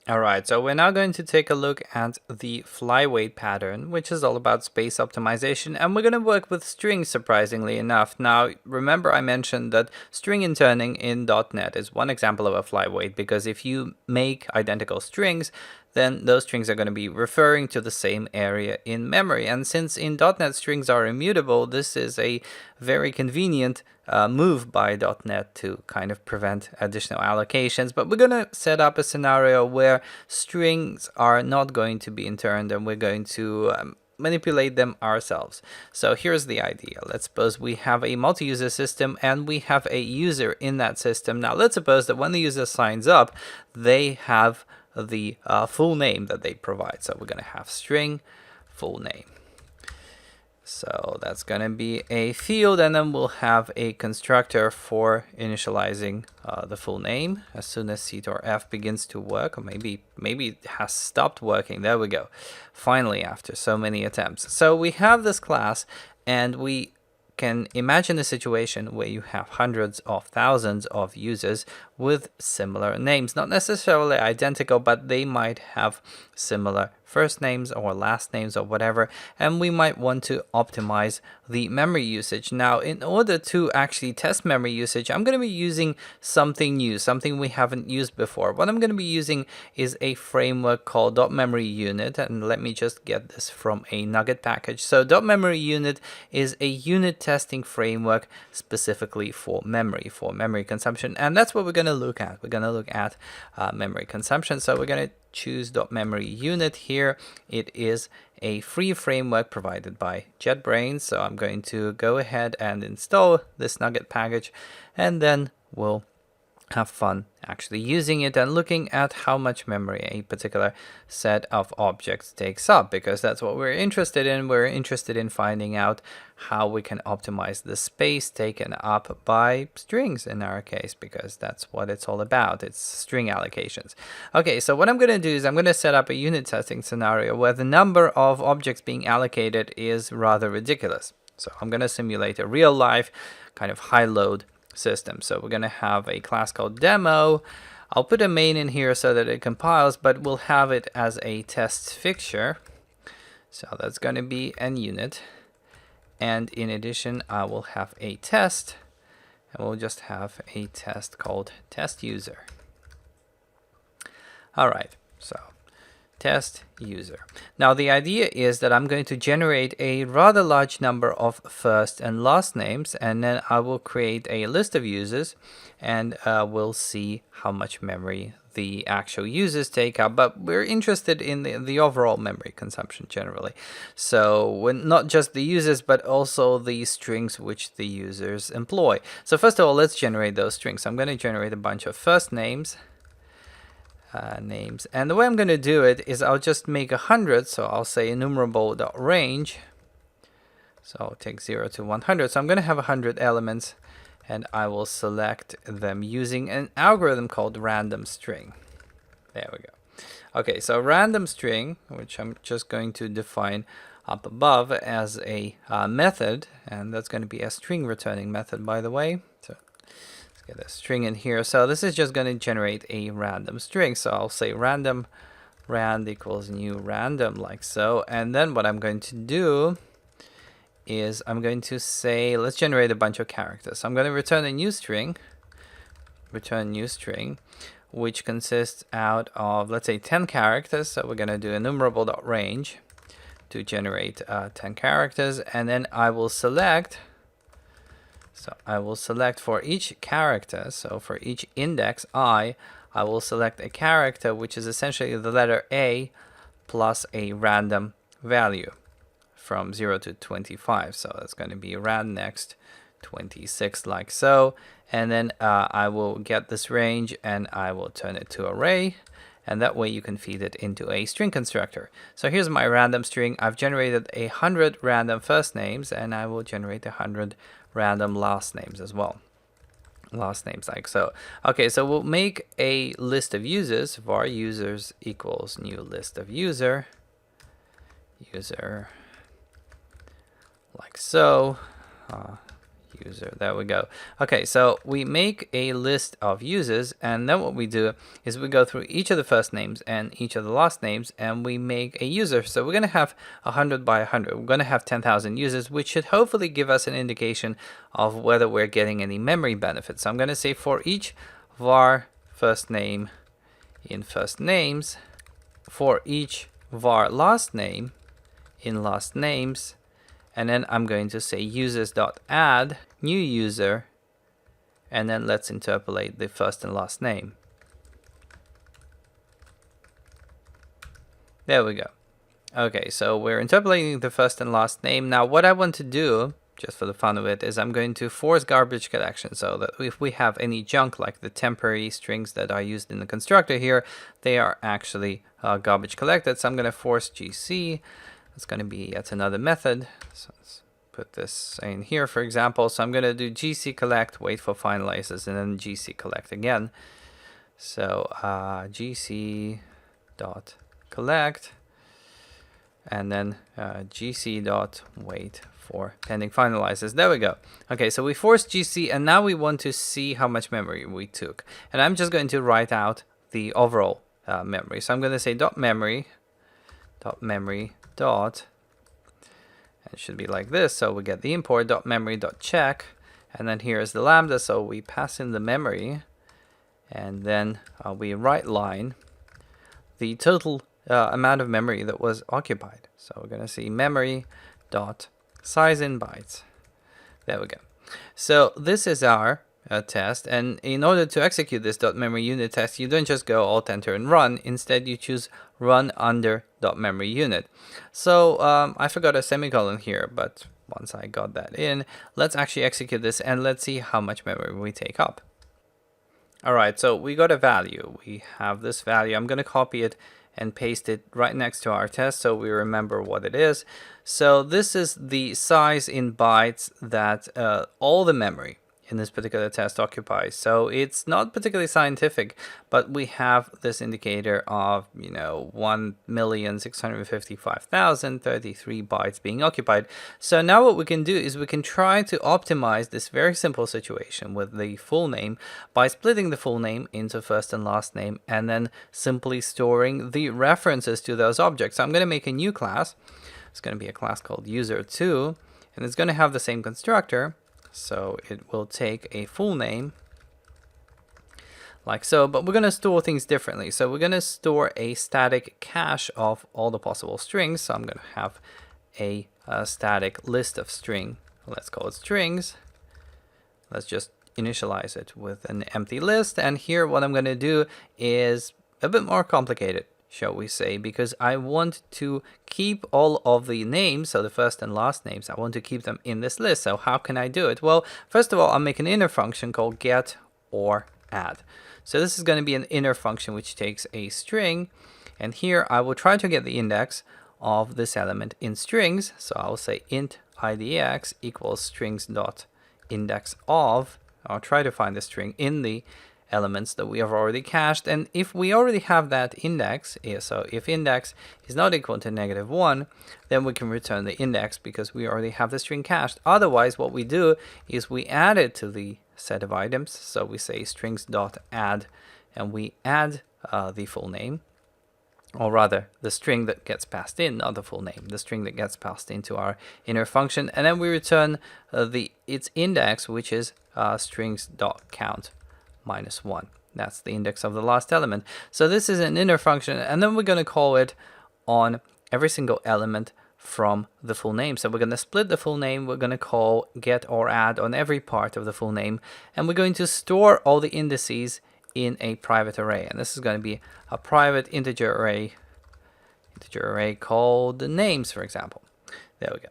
All right, so we're now going to take a look at the flyweight pattern, which is all about space optimization, and we're going to work with strings, surprisingly enough. Now, remember I mentioned that string interning in .NET is one example of a flyweight, because if you make identical strings, then those strings are going to be referring to the same area in memory. And since in .NET strings are immutable, this is a very convenient move by .NET to kind of prevent additional allocations. But we're going to set up a scenario where strings are not going to be interned, and we're going to manipulate them ourselves. So here's the idea. Let's suppose we have a multi-user system and we have a user in that system. Now let's suppose that when the user signs up, they have the full name that they provide. So we're going to have string full name. So that's going to be a field, and then we'll have a constructor for initializing the full name as soon as CTOR-F begins to work, or maybe it has stopped working. There we go. Finally, after so many attempts. So we have this class, and we can imagine a situation where you have hundreds of thousands of users with similar names, not necessarily identical, but they might have similar first names or last names or whatever, and we might want to optimize the memory usage. Now, in order to actually test memory usage, I'm going to be using something new, something we haven't used before. What I'm going to be using is a framework called .memory unit, and let me just get this from a Nugget package. So .memory unit is a unit testing framework specifically for memory consumption, and that's what we're going to look at. We're going to look at memory consumption. So we're going to choose .memory unit here. It is a free framework provided by JetBrains. So I'm going to go ahead and install this Nugget package, and then we'll have fun actually using it and looking at how much memory a particular set of objects takes up, because that's what we're interested in. We're interested in finding out how we can optimize the space taken up by strings in our case, because that's what it's all about. It's string allocations. Okay, so what I'm going to do is I'm going to set up a unit testing scenario where the number of objects being allocated is rather ridiculous. So I'm going to simulate a real life kind of high load system. So we're going to have a class called demo. I'll put a main in here so that it compiles, but we'll have it as a test fixture. So that's going to be an unit. And in addition, I will have a test, and we'll just have a test called test user. All right, so test user. Now the idea is that I'm going to generate a rather large number of first and last names, and then I will create a list of users, and we'll see how much memory the actual users take up, but we're interested in the overall memory consumption generally. So when not just the users, but also the strings which the users employ. So first of all, let's generate those strings. I'm going to generate a bunch of first names. And the way I'm going to do it is I'll just make 100. So I'll say enumerable.range. So I'll take 0 to 100. So I'm going to have 100 elements, and I will select them using an algorithm called random string. There we go. Okay, so random string, which I'm just going to define up above as a method, and that's going to be a string returning method, by the way. So get a string in here. So this is just going to generate a random string. So I'll say rand equals new random, like so. And then what I'm going to do is I'm going to say, let's generate a bunch of characters. So I'm going to return a new string, which consists out of, let's say, 10 characters. So we're going to do enumerable.range to generate 10 characters. And then I will select, for each character, so for each index I will select a character which is essentially the letter A plus a random value from 0 to 25. So that's going to be rand next 26, like so. And then I will get this range and I will turn it to array. And that way you can feed it into a string constructor. So here's my random string. I've generated 100 random first names, and I will generate 100 random last names as well. Last names like so. Okay, so we'll make a list of users. Var users equals new list of user like so. user. There we go. Okay, so we make a list of users, and then what we do is we go through each of the first names and each of the last names, and we make a user. So we're going to have 100 by 100. We're going to have 10,000 users, which should hopefully give us an indication of whether we're getting any memory benefits. So I'm going to say for each var first name in first names, for each var last name in last names, and then I'm going to say users.add new user, and then let's interpolate the first and last name. There we go. Okay, so we're interpolating the first and last name. Now what I want to do, just for the fun of it, is I'm going to force garbage collection, so that if we have any junk like the temporary strings that are used in the constructor here, they are actually garbage collected. So I'm going to force GC. It's going to be yet another method. So let's put this in here, for example. So I'm going to do GC collect, wait for finalizers, and then GC collect again. So GC dot collect, and then GC dot wait for pending finalizers. There we go. Okay, so we forced GC, and now we want to see how much memory we took. And I'm just going to write out the overall memory. So I'm going to say dot memory, and it should be like this. So we get the import dot memory dot check, and then here's the lambda. So we pass in the memory, and then we right line the total amount of memory that was occupied. So we're going to see memory dot size in bytes. There we go. So this is our test, and in order to execute this .memory unit test, you don't just go alt enter and run. Instead you choose run under .memory unit. So I forgot a semicolon here, but once I got that in, let's actually execute this and let's see how much memory we take up. Alright, so we got a value. We have this value. I'm going to copy it and paste it right next to our test so we remember what it is. So this is the size in bytes that all the memory in this particular test occupies. So it's not particularly scientific, but we have this indicator of 1,655,033 bytes being occupied. So now what we can do is we can try to optimize this very simple situation with the full name by splitting the full name into first and last name, and then simply storing the references to those objects. So I'm going to make a new class. It's going to be a class called user2, and it's going to have the same constructor. So it will take a full name like so, but we're going to store things differently. So we're going to store a static cache of all the possible strings. So I'm going to have a static list of string. Let's call it strings. Let's just initialize it with an empty list. And here what I'm going to do is a bit more complicated, shall we say, because I want to keep all of the names, so the first and last names, I want to keep them in this list. So how can I do it? Well, first of all, I'll make an inner function called get or add. So this is going to be an inner function which takes a string, and here I will try to get the index of this element in strings. So I'll say int idx equals strings dot index of. I'll try to find the string in the elements that we have already cached, and if we already have that index, so if index is not equal to -1, then we can return the index because we already have the string cached. Otherwise, what we do is we add it to the set of items. So we say strings.add, and we add the full name, or rather the string that gets passed in, not the full name, the string that gets passed into our inner function, and then we return its index, which is strings.count -1. That's the index of the last element. So this is an inner function, and then we're going to call it on every single element from the full name. So we're going to split the full name. We're going to call get or add on every part of the full name, and we're going to store all the indices in a private array. And this is going to be a private integer array called the names, for example. There we go.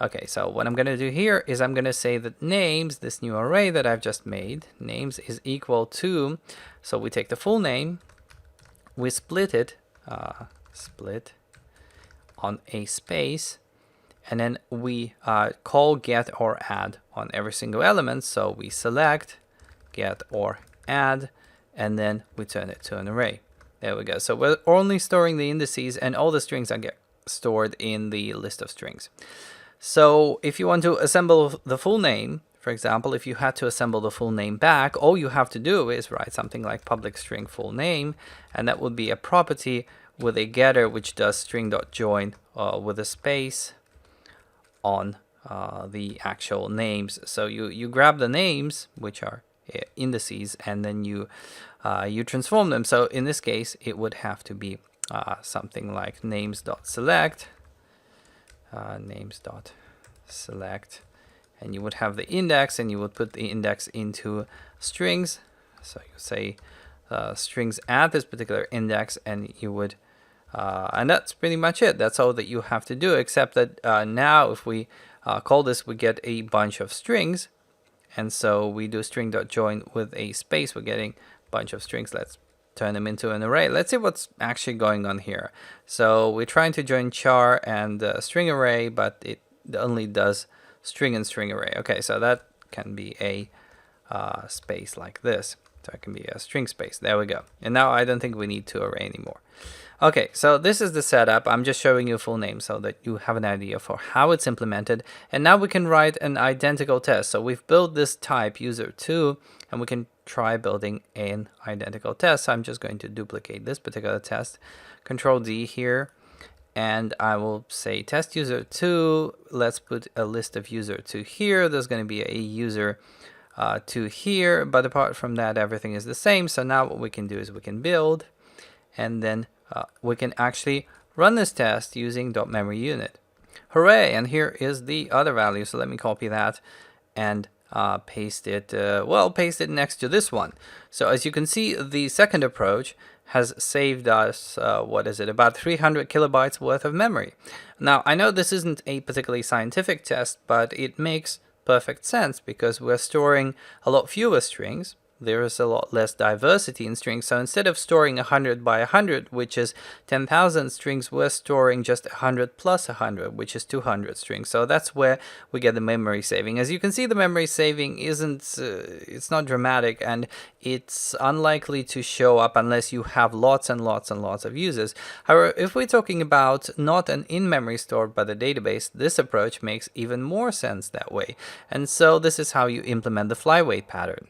Okay, so what I'm going to do here is I'm going to say that names, this new array that I've just made, names is equal to, so we take the full name, we split it, split on a space, and then we call get or add on every single element. So we select get or add, and then we turn it to an array. There we go. So we're only storing the indices, and all the strings are stored in the list of strings. So if you want to assemble the full name For example, if you had to assemble the full name back, all you have to do is write something like public string full name, and that would be a property with a getter which does string.join with a space on the actual names. So you grab the names, which are indices, and then you transform them. So in this case, it would have to be something like names.select, names.select, and you would have the index, and you would put the index into strings. So you say strings at this particular index, and you would and that's pretty much it. That's all that you have to do, except that now if we call this, we get a bunch of strings, and so we do string.join with a space, we're getting a bunch of strings. Let's turn them into an array. Let's see what's actually going on here. So we're trying to join char and string array, but it only does string and string array. Okay, so that can be a space like this. So it can be a string space. There we go. And now I don't think we need to array anymore. Okay, so this is the setup. I'm just showing you full name so that you have an idea for how it's implemented. And now we can write an identical test. So we've built this type user2, and we can try building an identical test. So I'm just going to duplicate this particular test. Control D here. And I will say test user2. Let's put a list of user2 here. There's going to be a user to here, but apart from that, everything is the same. So now what we can do is we can build, and then we can actually run this test using .memory unit. Hooray! And here is the other value. So let me copy that and paste it. Paste it next to this one. So as you can see, the second approach has saved us, about 300 kilobytes worth of memory. Now, I know this isn't a particularly scientific test, but it makes perfect sense because we're storing a lot fewer strings. There is a lot less diversity in strings. So instead of storing 100 by 100, which is 10,000 strings, we're storing just 100 plus 100, which is 200 strings. So that's where we get the memory saving. As you can see, the memory saving it's not dramatic, and it's unlikely to show up unless you have lots and lots and lots of users. However, if we're talking about not an in-memory stored by the database, this approach makes even more sense that way. And so this is how you implement the flyweight pattern.